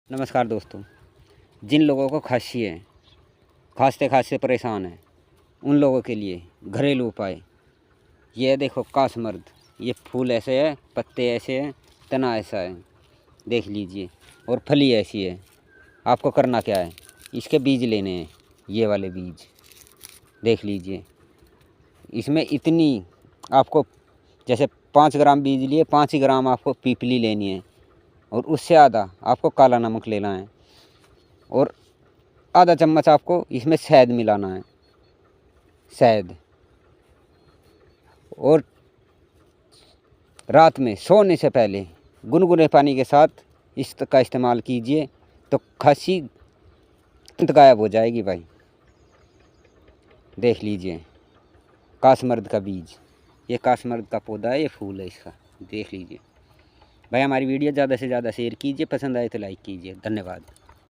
नमस्कार दोस्तों। जिन लोगों को खांसी है, खांसते परेशान है, उन लोगों के लिए घरेलू उपाय ये देखो। कासमर्द, ये फूल ऐसे है, पत्ते ऐसे हैं, तना ऐसा है, देख लीजिए। और फली ऐसी है। आपको करना क्या है, इसके बीज लेने हैं, ये वाले बीज देख लीजिए। इसमें इतनी आपको, जैसे 5 ग्राम बीज लिए, 5 ही ग्राम आपको पीपली लेनी है, और उससे आधा आपको काला नमक लेना है, और आधा चम्मच आपको इसमें शहद मिलाना है, शहद। और रात में सोने से पहले गुनगुने पानी के साथ इसका इस्तेमाल कीजिए, तो खांसी तुरंत गायब हो जाएगी भाई। देख लीजिए, कासमर्द का बीज, ये कासमर्द का पौधा है, ये फूल है इसका, देख लीजिए भाई। हमारी वीडियो ज़्यादा से ज़्यादा शेयर कीजिए, पसंद आए तो लाइक कीजिए। धन्यवाद।